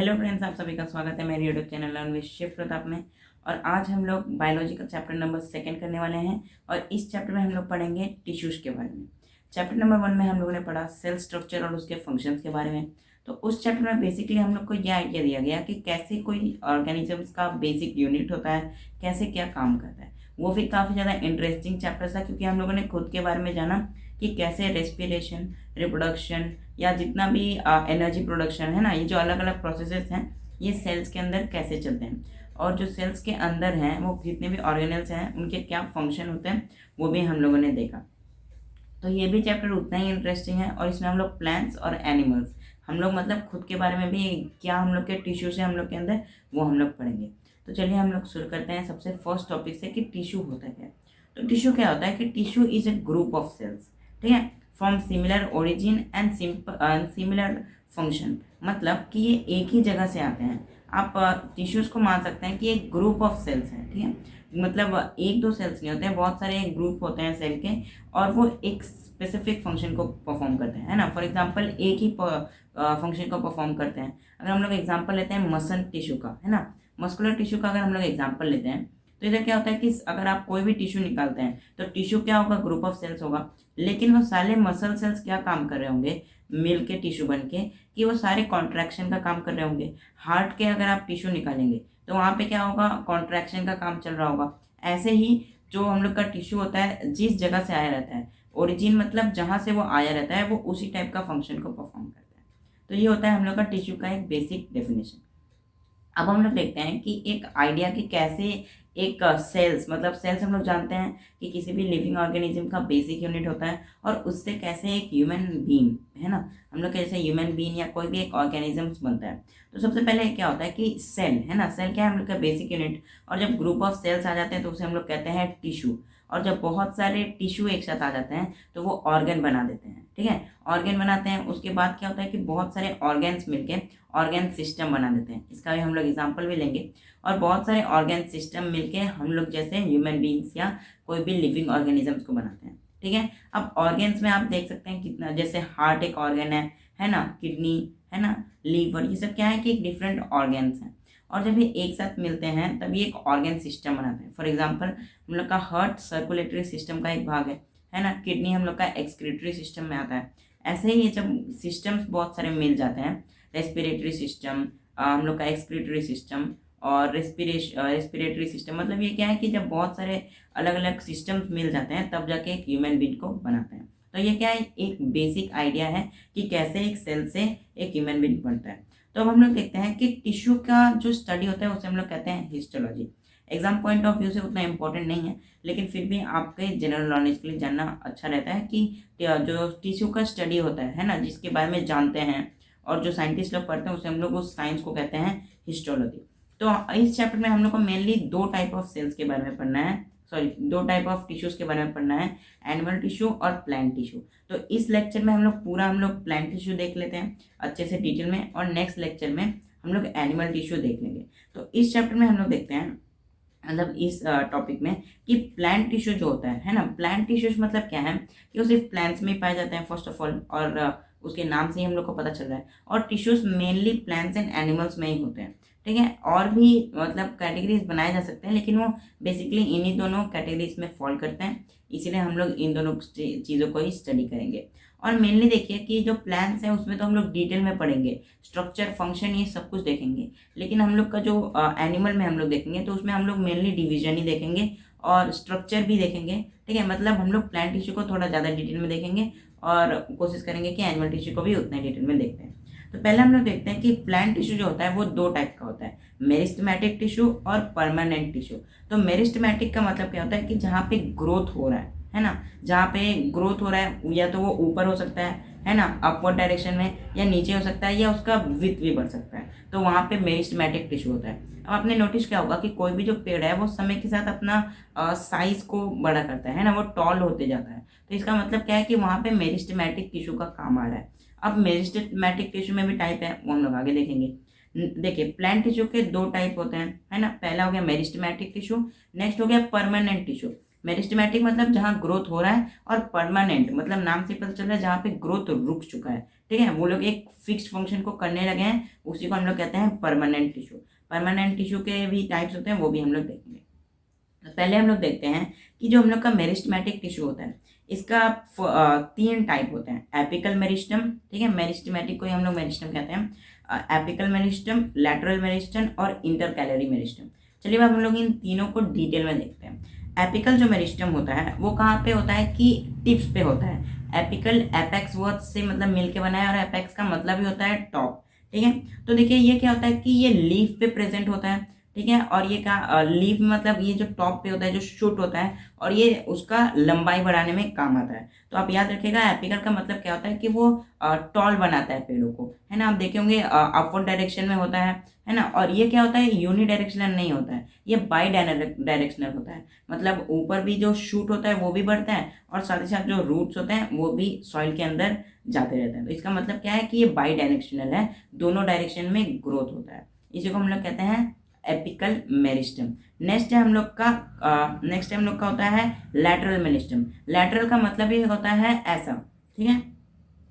Hello friends, आप सभी का स्वागत है मेरे YouTube channel learn with Shiv Pratap में। और आज हम लोग बायोलॉजी का चैप्टर नंबर 2 करने वाले हैं। और इस चैप्टर में हम लोग पढ़ेंगे टिश्यूज के बारे में। चैप्टर नंबर 1 में हम लोगों ने पढ़ा सेल स्ट्रक्चर और उसके फंक्शंस के बारे में। तो उस चैप्टर में बेसिकली हम लोग को यह आइडिया दिया गया कि कैसे कोई ऑर्गेनिजम्स का बेसिक यूनिट होता है, कैसे क्या काम करता है। वो भी काफ़ी ज़्यादा इंटरेस्टिंग चैप्टर था, क्योंकि हम लोगों ने खुद के बारे में जाना कि कैसे रेस्पिरेशन, रिप्रोडक्शन या जितना भी एनर्जी प्रोडक्शन है ना, ये जो अलग अलग प्रोसेसेस हैं ये सेल्स के अंदर कैसे चलते हैं, और जो सेल्स के अंदर हैं वो जितने भी ऑर्गेनल्स हैं उनके क्या फंक्शन होते हैं वो भी हम लोगों ने देखा। तो ये भी चैप्टर उतना ही इंटरेस्टिंग है। और इसमें हम लोग प्लांट्स और एनिमल्स, हम लोग मतलब खुद के बारे में भी क्या हम लोग के टिश्यू से हम लोग के अंदर वो हम लोग पढ़ेंगे। तो चलिए हम लोग शुरू करते हैं सबसे फर्स्ट टॉपिक से कि टिश्यू होता क्या है। तो टिश्यू क्या होता है कि tissue is a group of cells, ठीक है, from similar origin and similar function. मतलब कि ये एक ही जगह से आते हैं। आप टिश्यूज को मान सकते हैं कि एक ग्रुप ऑफ सेल्स है, ठीक है। मतलब एक दो सेल्स नहीं होते हैं, बहुत सारे ग्रुप होते हैं सेल के, और वो एक स्पेसिफिक फंक्शन को परफॉर्म करते हैं, है ना। फॉर एग्जांपल एक ही फंक्शन को परफॉर्म करते हैं। अगर हम लोग एग्जांपल लेते हैं मसल टिश्यू का, है ना, मस्कुलर टिश्यू का अगर हम लोग एग्जांपल लेते हैं, तो इधर क्या होता है कि अगर आप कोई भी टिश्यू निकालते हैं तो टिश्यू क्या होगा, ग्रुप ऑफ सेल्स होगा। लेकिन वो सारे मसल सेल्स क्या काम कर रहे होंगे मिल के टिश्यू बन के, कि वो सारे कॉन्ट्रैक्शन का काम कर रहे होंगे। हार्ट के अगर आप टिश्यू निकालेंगे तो वहाँ पे क्या होगा, कॉन्ट्रैक्शन का काम चल रहा होगा। ऐसे ही जो हम लोग का टिश्यू होता है जिस जगह से आया रहता है, ओरिजिन मतलब जहाँ से वो आया रहता है, वो उसी टाइप का फंक्शन को परफॉर्म करता है। तो ये होता है हम लोग का टिश्यू का एक बेसिक डेफिनेशन। अब हम लोग देखते हैं कि एक आइडिया कि कैसे एक सेल्स, मतलब सेल्स हम लोग जानते हैं कि किसी भी लिविंग ऑर्गेनिज्म का बेसिक यूनिट होता है, और उससे कैसे एक ह्यूमन बीइंग, है ना, हम लोग कैसे ह्यूमन बीइंग या कोई भी एक ऑर्गेनिज्म बनता है। तो सबसे पहले क्या होता है कि सेल, है ना, सेल क्या है, हम लोग का बेसिक यूनिट। और जब ग्रुप ऑफ सेल्स आ जाते हैं तो उसे हम लोग कहते हैं टिश्यू। और जब बहुत सारे टिश्यू एक साथ आ जाते हैं तो वो ऑर्गन बना देते हैं, ठीक है, ऑर्गन बनाते हैं। उसके बाद क्या होता है कि बहुत सारे ऑर्गन्स मिलके ऑर्गन सिस्टम बना देते हैं। इसका भी हम लोग एग्जांपल भी लेंगे। और बहुत सारे ऑर्गन सिस्टम मिलके हम लोग जैसे ह्यूमन बीइंग्स या कोई भी लिविंग ऑर्गेनिजम्स को बनाते हैं, ठीक है। अब ऑर्गन्स में आप देख सकते हैं कितना, जैसे हार्ट एक ऑर्गन है ना, किडनी, है ना, लीवर, ये सब क्या है कि एक डिफरेंट ऑर्गन्स हैं। और जब ये एक साथ मिलते हैं तब ये एक ऑर्गन सिस्टम बनाते हैं। फॉर एग्जाम्पल हम लोग का हार्ट सर्कुलेटरी सिस्टम का एक भाग है ना, किडनी हम लोग का एक्सक्रीटरी सिस्टम में आता है। ऐसे ही ये जब सिस्टम्स बहुत सारे मिल जाते हैं, रेस्पिरेटरी सिस्टम, हम लोग का एक्सक्रीटरी सिस्टम और रेस्पिरेटरी सिस्टम, मतलब ये क्या है कि जब बहुत सारे अलग अलग सिस्टम्स मिल जाते हैं तब जाके एक ह्यूमन बीइंग को बनाते हैं। तो ये क्या है, एक बेसिक आइडिया है कि कैसे एक सेल से एक ह्यूमन बीइंग बनता है। तो अब हम लोग देखते हैं कि टिश्यू का जो स्टडी होता है उसे हम लोग कहते हैं histology. Exam point of view से उतना इंपॉर्टेंट नहीं है, लेकिन फिर भी आपके जनरल नॉलेज के लिए जानना अच्छा रहता है कि जो टिश्यू का स्टडी होता है ना, जिसके बारे में जानते हैं और जो साइंटिस्ट लोग पढ़ते हैं उसे हम लोग उस साइंस को कहते हैं हिस्टोलॉजी। तो इस चैप्टर में हम लोग को मेनली दो टाइप ऑफ सेल्स के बारे में पढ़ना है, सॉरी, दो टाइप ऑफ टिश्यूज के बारे में पढ़ना है, एनिमल टिश्यू और प्लांट टिश्यू। तो इस लेक्चर में हम लोग प्लांट टिश्यू देख लेते हैं अच्छे से डिटेल में, और नेक्स्ट लेक्चर में हम लोग एनिमल टिश्यू देख लेंगे। तो इस चैप्टर में हम लोग देखते हैं, मतलब इस टॉपिक में, कि प्लांट टिश्यू जो होता है ना, प्लांट टिश्यूज मतलब क्या है कि वो सिर्फ प्लांट्स में ही पाए जाते हैं फर्स्ट ऑफ ऑल, और उसके नाम से ही हम लोग को पता चल रहा है। और tissues mainly plants and animals में ही होते हैं, ठीक है। और भी मतलब कैटेगरीज बनाए जा सकते हैं, लेकिन वो बेसिकली इन्हीं दोनों कैटेगरीज में फॉल करते हैं, इसीलिए हम लोग इन दोनों चीज़ों को ही स्टडी करेंगे। और मेनली देखिए कि जो प्लांट्स हैं उसमें तो हम लोग डिटेल में पढ़ेंगे, स्ट्रक्चर, फंक्शन, ये सब कुछ देखेंगे। लेकिन हम लोग का जो एनिमल में हम लोग देखेंगे तो उसमें हम लोग मेनली डिवीजन ही देखेंगे और स्ट्रक्चर भी देखेंगे, ठीक है। मतलब हम लोग प्लांट टिश्यू को थोड़ा ज़्यादा डिटेल में देखेंगे और कोशिश करेंगे कि एनिमल टिश्यू को भी उतना डिटेल में देखते हैं। तो पहले हम लोग देखते हैं कि प्लांट टिश्यू जो होता है वो दो टाइप का होता है, मेरिस्टेमेटिक टिश्यू और परमानेंट टिश्यू। तो मेरिस्टेमेटिक का मतलब क्या होता है कि जहाँ पे ग्रोथ हो रहा है ना, जहाँ पे ग्रोथ हो रहा है, या तो वो ऊपर हो सकता है ना, अपवर्ड डायरेक्शन में, या नीचे हो सकता है, या उसका विड्थ भी बढ़ सकता है, तो वहाँ पे मेरिस्टेमेटिक टिश्यू होता है। अब आपने नोटिस किया होगा कि कोई भी जो पेड़ है वो समय के साथ अपना साइज को बड़ा करता है ना, वो टॉल होते जाता है। तो इसका मतलब क्या है कि वहाँ पे मेरिस्टेमेटिक टिश्यू का काम आ रहा है। अब मेरिस्टेमेटिक टिश्यू में भी टाइप है, वो हम लोग आगे देखेंगे। देखिए प्लांट टिश्यू के दो टाइप होते हैं, है ना। पहला हो गया मेरिस्टेमेटिक टिश्यू, नेक्स्ट हो गया परमानेंट टिश्यू। मेरिस्टेमेटिक मतलब जहाँ ग्रोथ हो रहा है, और परमानेंट मतलब नाम से पता चल रहा है जहाँ पे ग्रोथ रुक चुका है। ठीक है, वो लोग एक फिक्स फंक्शन को करने लगे हैं, उसी को हम लोग कहते हैं परमानेंट टिश्यू। परमानेंट टिश्यू के भी टाइप्स होते हैं, वो भी हम लोग देखेंगे। तो पहले हम लोग देखते हैं कि जो हम लोग का मेरिस्टेमेटिक टिश्यू होता है, इसका 3 टाइप होते हैं। एपिकल मेरिस्टम, ठीक है, मेरिस्टेमेटिक को ही हम लोग मेरिस्टम कहते हैं। एपिकल मेरिस्टम, लैटरल मेरिस्टम और इंटरकैलरी मेरिस्टम। चलिए अब हम लोग इन तीनों को डिटेल में देखते हैं। एपिकल जो मेरिस्टम होता है वो कहाँ पे होता है कि टिप्स पे होता है। एपिकल एपेक्स वर्ड से मतलब मिल के बना है, और एपेक्स का मतलब ही होता है टॉप। ठीक है, तो देखिए ये क्या होता है कि ये लीफ पे प्रेजेंट होता है। ठीक है, और ये क्या लीफ मतलब ये जो टॉप पे होता है, जो शूट होता है, और ये उसका लंबाई बढ़ाने में काम आता है। तो आप याद रखिएगा एपिकल का मतलब क्या होता है कि वो टॉल बनाता है पेड़ों को, है ना। आप देखे होंगे अपवर्ड डायरेक्शन में होता है ना। और ये क्या होता है, यूनि डायरेक्शनल नहीं होता है, ये बाई डायरेक्शनल होता है। मतलब ऊपर भी जो शूट होता है वो भी बढ़ता है, और साथ ही साथ जो रूट्स होते हैं वो भी सॉइल के अंदर जाते रहते हैं। तो इसका मतलब क्या है कि ये बाई डायरेक्शनल है, दोनों डायरेक्शन में ग्रोथ होता है। इसी को हम लोग कहते हैं एपिकल मेरिस्टम। नेक्स्ट है हम लोग का होता है लैटरल मेरिस्टम। लैटरल का मतलब ये होता है ऐसा, ठीक है।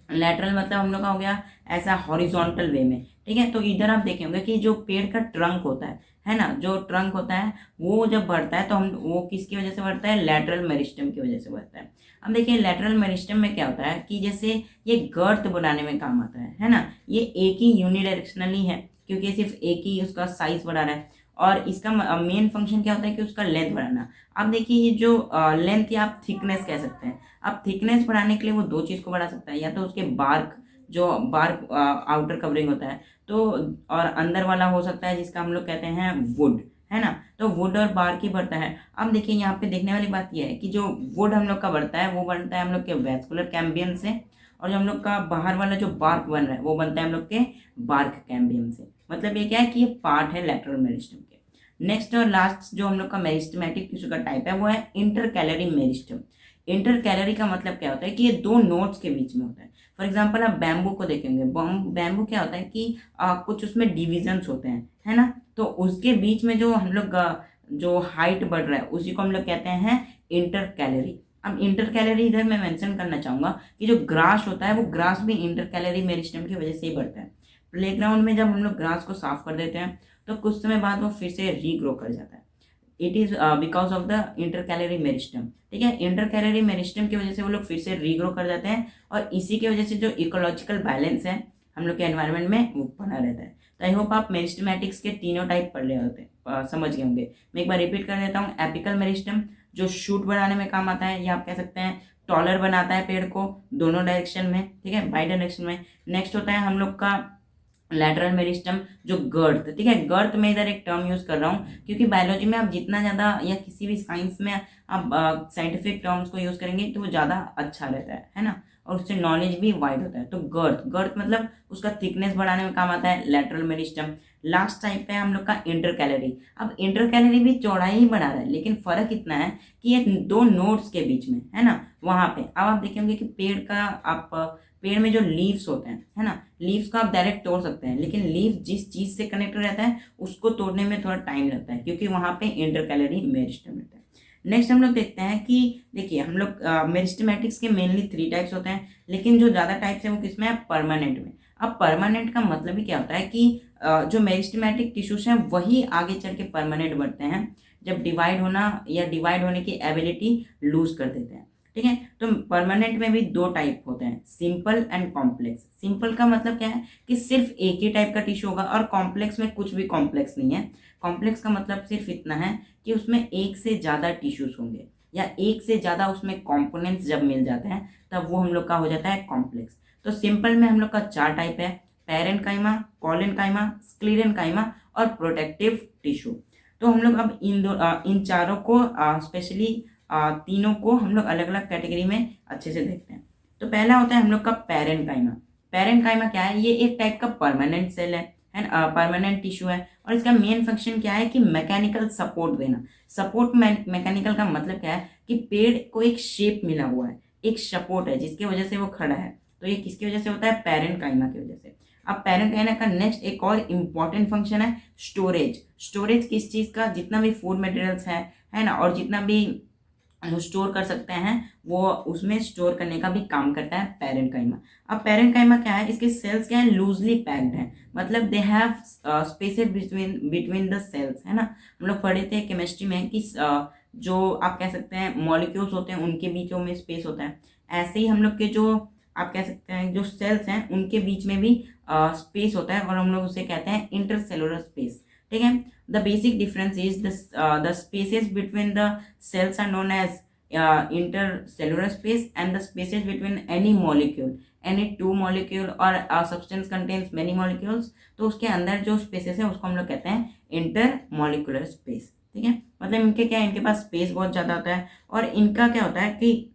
लैटरल मतलब हम लोग का हो गया ऐसा हॉरिजॉन्टल वे में। ठीक है, तो इधर आप देखेंगे कि जो पेड़ का ट्रंक होता है ना, जो ट्रंक होता है वो जब बढ़ता है तो हम वो किसकी वजह से बढ़ता है, लैटरल मेरिस्टम की वजह से बढ़ता है। अब देखिए लैटरल मेरिस्टम में क्या होता है कि जैसे ये गर्त बनाने में काम आता है ना। ये एक ही यूनिडायरेक्शनली है, क्योंकि सिर्फ एक ही उसका साइज बढ़ा रहा है, और इसका मेन फंक्शन क्या होता है कि उसका लेंथ बढ़ाना। अब देखिए ये जो लेंथ या आप थिकनेस कह सकते हैं, अब थिकनेस बढ़ाने के लिए वो 2 चीज़ को बढ़ा सकता है, या तो उसके बार्क, जो बार्क आउटर कवरिंग होता है, तो और अंदर वाला हो सकता है जिसका हम लोग कहते हैं वुड, है ना। तो वुड और बार्क ही बढ़ता है। अब देखिए यहाँ पे देखने वाली बात यह है कि जो वुड हम लोग का बढ़ता है वो बनता है हम लोग के वैस्कुलर कैम्बियम से, और जो हम लोग का बाहर वाला जो बार्क बन रहा है वो बनता है हम लोग के बार्क कैम्बियम से। मतलब ये क्या है कि ये पार्ट है लैटरल मेरिस्टम के। नेक्स्ट और लास्ट जो हम लोग का मेरिस्टेमेटिक टिश्यू का टाइप है वो है इंटरकैलरी मेरिस्टम। इंटरकैलरी का मतलब क्या होता है कि ये 2 नोड्स के बीच में होता है। फॉर एग्जांपल आप बैम्बू को देखेंगे, बैम्बू क्या होता है कि कुछ उसमें डिविजन्स होते हैं, है ना। तो उसके बीच में जो हम लोग जो हाइट बढ़ रहा है उसी को हम लोग कहते हैं इंटरकैलरी। अब इंटरकैलरी इधर मैं मेंशन करना चाहूँगा कि जो ग्रास होता है वो ग्रास भी इंटरकैलरी मेरिस्टम की वजह से ही बढ़ता है। प्लेग्राउंड में जब हम लोग ग्रास को साफ कर देते हैं तो कुछ समय बाद वो फिर से रीग्रो कर जाता है। It is because of the intercalary meristem. ठीक है, इंटरकैलरी मेरिस्टम की वजह से वो लोग फिर से रीग्रो कर जाते हैं, और इसी की वजह से जो इकोलॉजिकल बैलेंस है हम लोग के एनवायरनमेंट में वो बना रहता है। तो आई होप आप मेरिस्टेमेटिक्स के तीनों टाइप पढ़ रहे होते हैं, समझ गए होंगे। मैं एक बार रिपीट कर देता हूँ। एपिकल मेरिस्टम जो शूट बनाने में काम आता है, या आप कह सकते हैं टॉलर बनाता है पेड़ को दोनों डायरेक्शन में, ठीक है, बाई डायरेक्शन में। नेक्स्ट होता है हम लोग का लैटरल मेरिस्टम जो गर्थ। ठीक है, गर्थ में इधर एक टर्म यूज कर रहा हूँ क्योंकि बायोलॉजी में आप जितना ज़्यादा या किसी भी साइंस में आप साइंटिफिक टर्म्स को यूज करेंगे तो वो ज़्यादा अच्छा रहता है ना, और उससे नॉलेज भी वाइड होता है। तो गर्थ, गर्थ मतलब उसका थिकनेस बढ़ाने में काम आता है लैटरल मेरिस्टम। लास्ट टाइप है हम लोग का इंटरकैलरी। अब इंटरकैलरी भी चौड़ाई ही बढ़ा रहा है, लेकिन फर्क इतना है कि ये 2 नोड्स के बीच में, है ना, वहां पे अब आप देखेंगे कि पेड़ में जो लीव्स होते हैं, है ना, लीव्स को आप डायरेक्ट तोड़ सकते हैं, लेकिन लीफ जिस चीज से कनेक्टेड रहता है उसको तोड़ने में थोड़ा टाइम लगता है, क्योंकि वहां पे इंटरकैलरी मेरिस्टम रहता है। नेक्स्ट हम लोग देखते हैं कि देखिए हम लोग मेरिस्टेमेटिक्स के मेनली 3 टाइप्स होते हैं, लेकिन जो ज़्यादा टाइप्स है वो किसमें है, परमानेंट में। अब परमानेंट का मतलब ही क्या होता है कि जो मेरिस्टेमेटिक टिश्यूज हैं वही आगे चल के परमानेंट बनते हैं जब डिवाइड होना या डिवाइड होने की एबिलिटी लूज कर देते हैं। ठीक है, तो परमानेंट में भी 2 टाइप होते हैं, सिंपल एंड कॉम्प्लेक्स। सिंपल का मतलब क्या है कि सिर्फ एक ही टाइप का टिश्यू होगा, और कॉम्प्लेक्स में कुछ भी कॉम्प्लेक्स नहीं है। कॉम्प्लेक्स का मतलब सिर्फ इतना है कि उसमें एक से ज़्यादा टिश्यूज होंगे, या एक से ज़्यादा उसमें कॉम्पोनेंट्स जब मिल जाते हैं तब वो हम लोग का हो जाता है कॉम्प्लेक्स। तो सिंपल में हम लोग का 4 टाइप है, पैरेन्काइमा, कोलेनकाइमा, स्क्लेरेन्काइमा और प्रोटेक्टिव टिश्यू। तो हम लोग अब इन चारों को स्पेशली तीनों को हम लोग अलग अलग कैटेगरी में अच्छे से देखते हैं। तो पहला होता है हम लोग का पैरेन्काइमा। पैरेन्काइमा क्या है, ये एक टाइप का परमानेंट सेल है परमानेंट टिश्यू है, और इसका मेन फंक्शन क्या है कि मैकेनिकल सपोर्ट देना। सपोर्ट मैकेनिकल का मतलब क्या है कि पेड़ को एक शेप मिला हुआ है, एक सपोर्ट है जिसकी वजह से वो खड़ा है। तो ये किसकी वजह से होता है, पैरेन्काइमा की वजह से। अब पैरेन्काइमा का नेक्स्ट एक और इम्पॉर्टेंट फंक्शन है स्टोरेज। स्टोरेज किस चीज़ का, जितना भी फूड मटेरियल्स है ना, और जितना भी जो स्टोर कर सकते हैं वो उसमें स्टोर करने का भी काम करता है पैरेन्काइमा। अब पैरेन्काइमा क्या है, इसके सेल्स क्या है, लूजली पैक्ड है, मतलब they have spaces between between the cells, है ना। हम लोग पढ़े थे केमिस्ट्री में कि जो आप कह सकते हैं मॉलिक्यूल्स होते हैं उनके बीचों में स्पेस होता है, ऐसे ही हम लोग के जो आप कह सकते हैं जो सेल्स हैं उनके बीच में भी स्पेस होता है और हम लोग उसे कहते हैं इंटरसेलुलर स्पेस, ठीक है। The basic difference is the spaces between the cells are known as intercellular space, and the spaces between any molecule, any two molecule or a substance contains many molecules, तो उसके अंदर जो spaces है उसको हम लोग कहते हैं इंटरमोलिकुलर स्पेस, ठीक है। मतलब इनके क्या है, इनके पास स्पेस बहुत ज़्यादा होता है और इनका क्या होता है कि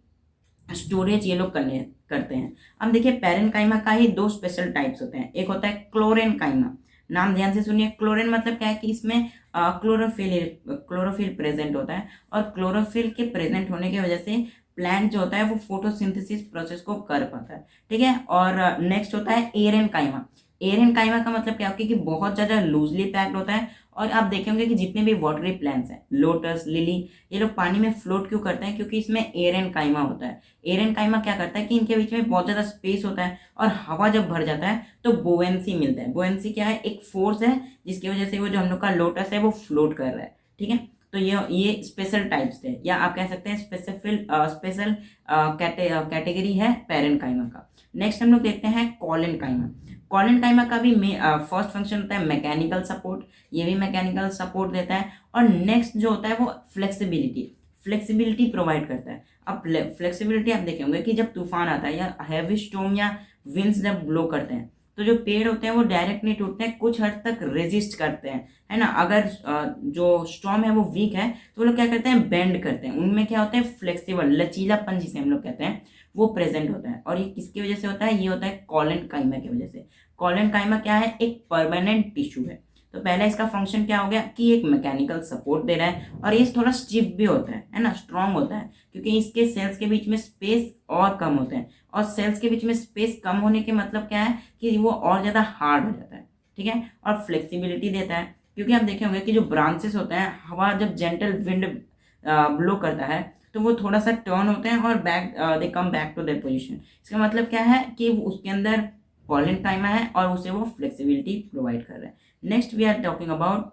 स्टोरेज ये लोग करते हैं। अब देखिए पैरेन्काइमा का ही दो स्पेशल टाइप्स होते हैं, एक होता है क्लोरेन्काइमा। नाम ध्यान से सुनिए, क्लोरेन मतलब क्या है कि इसमें क्लोरोफिल प्रेजेंट होता है और क्लोरोफिल के प्रेजेंट होने की वजह से प्लांट जो होता है वो फोटोसिंथेसिस प्रोसेस को कर पाता है, ठीक है। और नेक्स्ट होता है एरेनकाइमा। एरेनकाइमा का मतलब क्या होता है कि बहुत ज़्यादा लूजली पैक्ड होता है और आप देखेंगे कि जितने भी वाटरी प्लांट्स हैं, लोटस, लिली, ये लोग पानी में फ्लोट क्यों करते हैं, क्योंकि इसमें एरेनकाइमा होता है। एरेनकाइमा क्या करता है कि इनके बीच में बहुत ज़्यादा स्पेस होता है और हवा जब भर जाता है तो बोएंसी मिलता है। बोएंसी क्या है, एक फोर्स है जिसकी वजह से वो जो हम लोग का लोटस है वो फ्लोट कर रहा है, ठीक है। तो ये स्पेशल टाइप्स थे या आप कह सकते हैं स्पेशल कैटेगरी है पैरेन्काइमा का। नेक्स्ट हम लोग देखते हैं कॉलेनकाइमा। कॉलेनकाइमा का भी फर्स्ट फंक्शन होता है मैकेनिकल सपोर्ट, ये भी मैकेनिकल सपोर्ट देता है। और नेक्स्ट जो होता है वो फ्लेक्सिबिलिटी प्रोवाइड करता है। अब फ्लेक्सिबिलिटी आप देखेंगे कि जब तूफान आता है या हैवी स्टॉर्म या विंड्स जब ब्लो करते हैं तो जो पेड़ होते हैं वो डायरेक्ट नहीं टूटते हैं, कुछ हद तक रेजिस्ट करते हैं, है ना। अगर जो स्टॉर्म है वो वीक है तो वो लोग क्या करते हैं, बेंड करते हैं, उनमें क्या होता है फ्लेक्सिबल, लचीलापन जिसे हम लोग कहते हैं वो प्रेजेंट होता है। और ये किसकी वजह से होता है, ये होता है कॉलेनकाइमा की वजह से। कॉलेनकाइमा क्या है, एक परमानेंट टिश्यू है। तो पहला इसका फंक्शन क्या हो गया कि एक मैकेनिकल सपोर्ट दे रहा है और ये थोड़ा स्टिफ भी होता है ना, स्ट्रांग होता है, क्योंकि इसके सेल्स के बीच में स्पेस और कम होते हैं और सेल्स के बीच में स्पेस कम होने के मतलब क्या है कि वो और ज़्यादा हार्ड हो जाता है, ठीक है। और फ्लेक्सिबिलिटी देता है, क्योंकि आप देखे होंगे कि जो ब्रांचेस होते हैं, हवा जब जेंटल विंड ब्लो करता है तो वो थोड़ा सा टर्न होते हैं और they come back to their position. इसका मतलब क्या है कि उसके अंदर कॉलेनकाइमा है और उसे वो फ्लेक्सिबिलिटी प्रोवाइड कर रहा है। Next we are talking about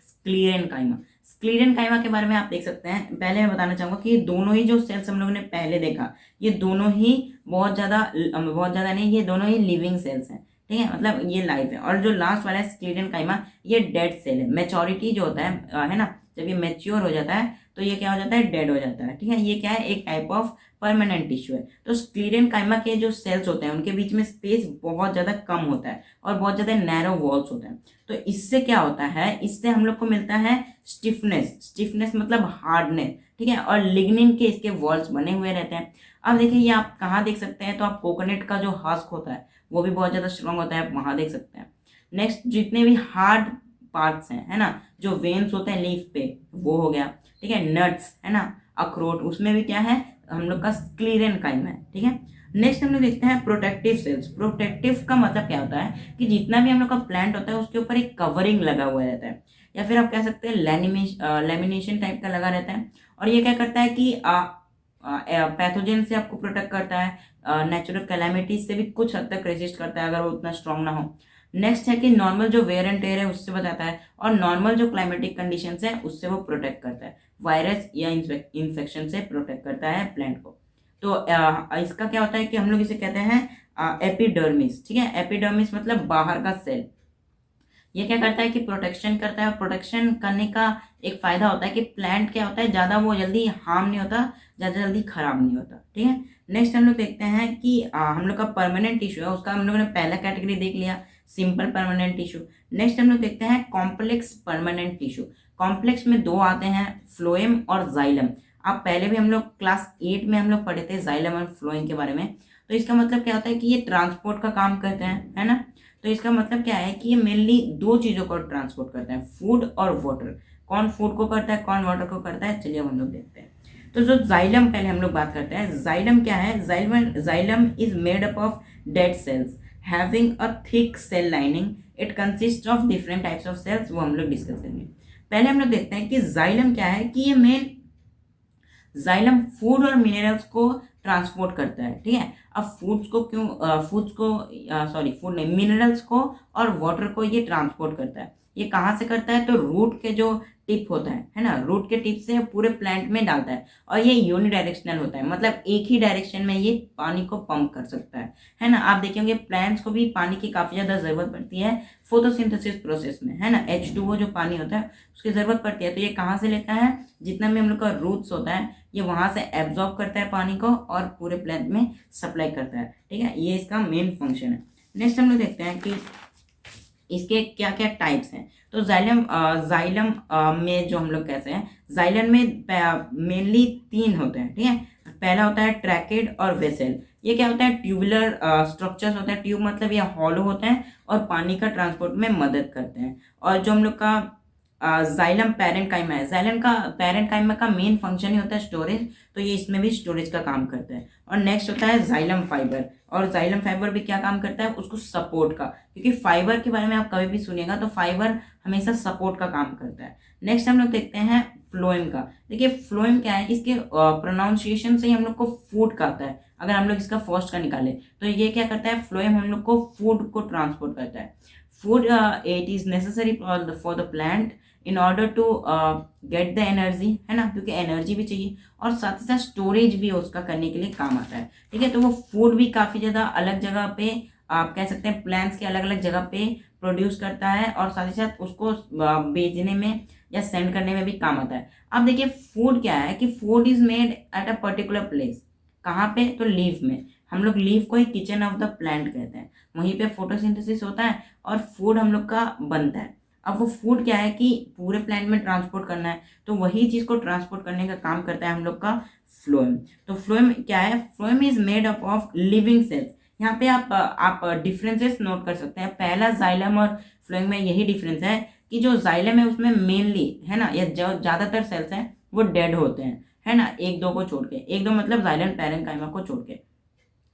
sclerenchyma. Sclerenchyma के बारे में आप देख सकते हैं, पहले मैं बताना चाहूँगा कि ये दोनों ही जो सेल्स हम लोगों ने पहले देखा, ये दोनों ही बहुत ज़्यादा नहीं, ये दोनों ही लिविंग सेल्स हैं, ठीक है, मतलब ये लाइव है। और जो लास्ट वाला है स्क्लीरेनकाइमा, ये डेड सेल है। मैच्योरिटी जो होता है ना, जब ये मैच्योर हो जाता है तो ये क्या हो जाता है, डेड हो जाता है, ठीक है। ये क्या है, एक टाइप ऑफ परमानेंट टिश्यू है। तो स्क्लीरेनकाइमा के जो सेल्स होते हैं उनके बीच में स्पेस बहुत ज़्यादा कम होता है और बहुत ज़्यादा नैरो वॉल्स होते हैं। तो इससे क्या होता है, इससे हम लोग को मिलता है स्टिफनेस मतलब हार्डनेस, ठीक है। और लिग्निन के इसके वॉल्स बने हुए रहते हैं। अब देखिए ये आप कहाँ देख सकते हैं, तो आप कोकोनट का जो हस्क होता है वो भी बहुत ज़्यादा स्ट्रांग होता है, आप वहाँ देख सकते हैं। नेक्स्ट जितने भी हार्ड पार्ट्स हैं, है ना, जो वेन्स होते हैं लीफ पे, वो हो गया, ठीक है। नट्स, है ना, अखरोट, उसमें भी क्या है, हम लोग का स्क्लीरेनकाइमा है, ठीक है। नेक्स्ट हम लोग देखते हैं प्रोटेक्टिव सेल्स। प्रोटेक्टिव का मतलब क्या होता है कि जितना भी हम लोग का प्लांट होता है उसके ऊपर एक कवरिंग लगा हुआ रहता है, या फिर आप कह सकते हैं लैमिनेशन टाइप का लगा रहता है। और ये क्या करता है कि पैथोजन से आपको प्रोटेक्ट करता है, नेचुरल कैलामिटीज से भी कुछ हद तक रेजिस्ट करता है अगर वो उतना स्ट्रांग ना हो। नेक्स्ट है कि नॉर्मल जो वेयर एंड टेयर है उससे बचाता है और नॉर्मल जो क्लाइमेटिक कंडीशंस है उससे वो प्रोटेक्ट करता है, वायरस या इन्फेक्शन से प्रोटेक्ट करता है प्लांट को। तो इसका क्या होता है कि हम लोग इसे कहते हैं एपिडर्मिस, ठीक है। एपिडर्मिस मतलब बाहर का सेल। ये क्या करता है कि प्रोटेक्शन करता है और प्रोटेक्शन करने का एक फायदा होता है कि प्लांट क्या होता है, ज़्यादा वो जल्दी हार्म नहीं होता, ज़्यादा जल्दी खराब नहीं होता, ठीक है। नेक्स्ट हम लोग देखते हैं कि हम लोग का परमानेंट टिश्यू है, उसका हम लोगों ने पहला कैटेगरी देख लिया, सिंपल परमानेंट टिश्यू। नेक्स्ट हम लोग देखते हैं कॉम्प्लेक्स परमानेंट टिश्यू। कॉम्प्लेक्स में दो आते हैं, फ्लोएम और जाइलम। आप पहले भी हम लोग क्लास 8 में हम लोग पढ़े थे जाइलम और फ्लोएम के बारे में। तो इसका मतलब क्या होता है कि ये ट्रांसपोर्ट का काम करते हैं, है ना। तो इसका मतलब क्या है कि ये मेनली दो चीज़ों को ट्रांसपोर्ट करते हैं, फूड और वाटर। कौन फूड को करता है, कौन वाटर को करता है, चलिए हम लोग देखते हैं। तो जो जाइलम, पहले हम लोग बात करते हैं जाइलम क्या है। Xylem is made up of dead cells having a thick cell lining. It consist of different types of cells, वो हम लोग डिस्कस करेंगे। पहले हम लोग देखते हैं कि जाइलम क्या है, कि ये मेन जाइलम फूड और मिनरल्स को ट्रांसपोर्ट करता है, ठीक है। अब फूड्स को फूड नहीं, मिनरल्स को और वाटर को ये ट्रांसपोर्ट करता है। ये कहाँ से करता है? तो रूट के जो टिप होता है ना, रूट के टिप से पूरे प्लांट में डालता है और ये यूनिडायरेक्शनल होता है, मतलब एक ही डायरेक्शन में ये पानी को पंप कर सकता है ना। आप देखेंगे प्लांट्स को भी पानी की काफ़ी ज़्यादा ज़रूरत पड़ती है फोटोसिंथेसिस प्रोसेस में, है ना। H2O जो पानी होता है उसकी ज़रूरत पड़ती है, तो ये कहाँ से लेता है? जितना भी हम लोग का रूट्स होता है ये वहाँ से एब्जॉर्ब करता है पानी को और पूरे प्लांट में सप्लाई करता है, ठीक है। ये इसका मेन फंक्शन है। नेक्स्ट हम लोग देखते हैं कि इसके क्या क्या टाइप्स हैं। तो जाइलम में जो हम लोग कैसे हैं, जाइलम में मेनली 3 होते हैं, ठीक है। पहला होता है ट्रैकेड और वेसल। ये क्या होता है? ट्यूबुलर स्ट्रक्चर्स होता है। ट्यूब मतलब ये हॉलो होता है और पानी का ट्रांसपोर्ट में मदद करते हैं। और जो हम लोग का जाइलम पैरेन्काइमा है, जाइलम का पैरेन्काइमा का मेन फंक्शन ही होता है स्टोरेज, तो ये इसमें भी स्टोरेज का काम करता है। और नेक्स्ट होता है जाइलम फाइबर, और जाइलम फाइबर भी क्या काम करता है? उसको सपोर्ट का, क्योंकि फाइबर के बारे में आप कभी भी सुनिएगा तो फाइबर हमेशा सपोर्ट का काम करता है। नेक्स्ट हम लोग देखते हैं फ्लोएम का। देखिए फ्लोएम क्या है, इसके प्रोनाउंसिएशन से ही हम लोग को फूड का आता है। अगर हम लोग इसका फर्स्ट का निकाले तो ये क्या करता है? फ्लोएम हम लोग को फूड को ट्रांसपोर्ट करता है। Food it is necessary for the plant in order to get the energy, है ना, क्योंकि एनर्जी भी चाहिए और साथ ही साथ स्टोरेज भी उसका करने के लिए काम आता है, ठीक है। तो वो फूड भी काफ़ी ज़्यादा अलग जगह पे आप कह सकते हैं प्लांट्स के अलग अलग जगह पे प्रोड्यूस करता है और साथ ही साथ उसको बेचने में या सेंड करने में भी काम आता है। अब देखिए फूड क्या है कि food is made at a particular place. कहाँ पे? तो लीफ में। हम लोग लीफ को ही किचन ऑफ द प्लांट कहते हैं, वहीं पे फोटोसिंथेसिस होता है और फूड हम लोग का बनता है। अब वो फूड क्या है कि पूरे प्लांट में ट्रांसपोर्ट करना है, तो वही चीज़ को ट्रांसपोर्ट करने का काम करता है हम लोग का फ्लोएम। तो फ्लोएम क्या है? Phloem is made up of living cells. यहाँ पे आप डिफरेंसेस नोट कर सकते हैं। पहला जाइलम और फ्लोएम में यही डिफरेंस है कि जो जाइलम है उसमें मेनली, है ना, या जो ज़्यादातर सेल्स हैं वो डेड होते हैं, है ना, 1-2 को छोड़ के। 1-2 मतलब जाइलम पैरेन्काइमा को छोड़ के।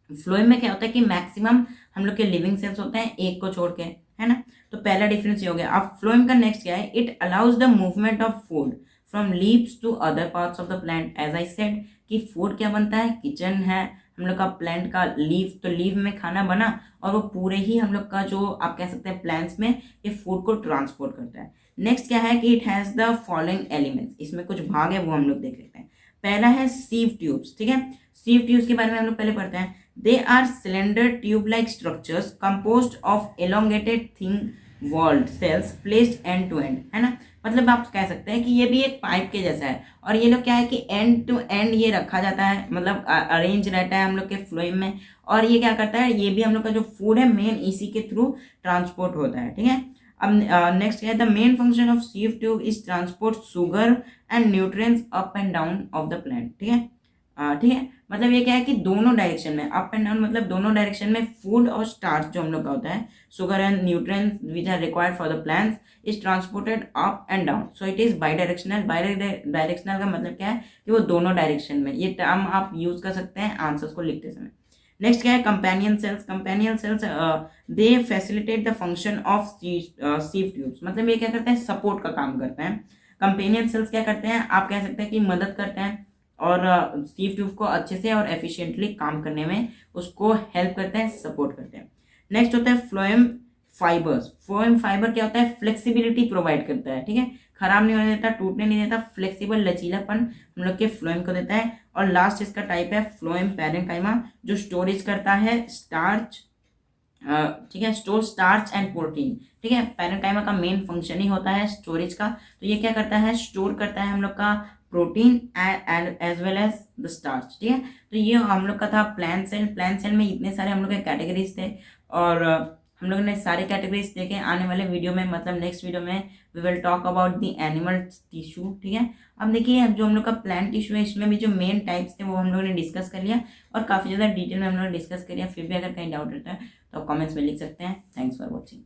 फ्लोएम में क्या होता है कि मैक्सिमम हम लोग के लिविंग सेल्स होते हैं 1 को छोड़ के, है ना। तो पहला डिफरेंस ये हो गया। अब फ्लोएम का नेक्स्ट क्या है? It allows the movement of food from leaves to other parts of the plant. As I said कि फूड क्या बनता है? किचन है हम लोग का प्लांट का, लीव, तो लीव में खाना बना और वो पूरे ही हम लोग का जो आप कह सकते हैं प्लांट्स में ये फूड को ट्रांसपोर्ट करता है। नेक्स्ट क्या है कि it has the following elements. इसमें कुछ भाग है वो हम लोग देख लेते हैं। पहला है सीव ट्यूब्स, ठीक है। सीव ट्यूब्स के बारे में हम लोग पहले पढ़ते हैं। They are cylinder tube like structures composed of elongated thin walled cells placed end to end, है ना। मतलब आप कह सकते हैं कि ये भी एक पाइप के जैसा है और ये लोग क्या है कि एंड टू एंड ये रखा जाता है, मतलब अरेंज रहता है हम लोग के फ्लोएम में। और ये क्या करता है? ये भी हम लोग का जो फूड है मेन इसी के थ्रू ट्रांसपोर्ट होता है, ठीक है। अब नेक्स्ट है the main function of sieve tube is transport sugar and nutrients up and down of the plant, ठीक है। ठीक है, मतलब ये क्या है कि दोनों डायरेक्शन में, अप एंड डाउन मतलब दोनों डायरेक्शन में फूड और स्टार्च जो हम लोग का होता है, sugar and nutrients which are required for the plants is transported up and down. So it is bidirectional. Bidirectional का मतलब क्या है कि वो दोनों डायरेक्शन में। ये टर्म आप यूज कर सकते हैं आंसर्स को लिखते समय। नेक्स्ट क्या है? Companion cells. Companion cells they facilitate the function of sieve tubes. मतलब ये क्या करते हैं? सपोर्ट का काम करते हैं। कंपेनियन सेल्स क्या करते हैं? आप कह सकते हैं कि मदद करते हैं और सीव ट्यूब को अच्छे से और एफिशिएंटली काम करने में उसको हेल्प करते हैं, सपोर्ट करते हैं। नेक्स्ट होता है फ्लोएम फाइबर्स। फ्लोएम फाइबर क्या होता है? फ्लेक्सिबिलिटी प्रोवाइड करता है, ठीक है, खराब नहीं होने देता, टूटने नहीं देता, फ्लेक्सिबल लचीलापन हम लोग के फ्लोएम को देता है। और लास्ट इसका टाइप है फ्लोएम पैरेन्काइमा, जो स्टोरेज करता है स्टार्च, ठीक है, स्टोर स्टार्च एंड प्रोटीन, ठीक है। पैरेन्काइमा का मेन फंक्शन ही होता है स्टोरेज का, तो ये क्या करता है? स्टोर करता है हम लोग का protein and as well as the starch, ठीक है। तो ये हम लोग का था प्लांट सेल। प्लांट सेल में इतने सारे हम लोग के कैटेगरीज थे और हम लोगों ने सारे कैटेगरीज देखे। आने वाले वीडियो में, मतलब नेक्स्ट वीडियो में, we will talk about the animal tissue, ठीक है। अब देखिए जो हम लोग का प्लांट टिश्यू है इसमें भी जो मेन टाइप्स थे वो हम लोगों ने डिस्कस कर लिया और काफ़ी ज़्यादा डिटेल में हम लोगों ने डिस्कस कर लिया। फिर भी अगर कहीं डाउट रहता है तो कॉमेंट्स में लिख सकते हैं। Thanks for watching.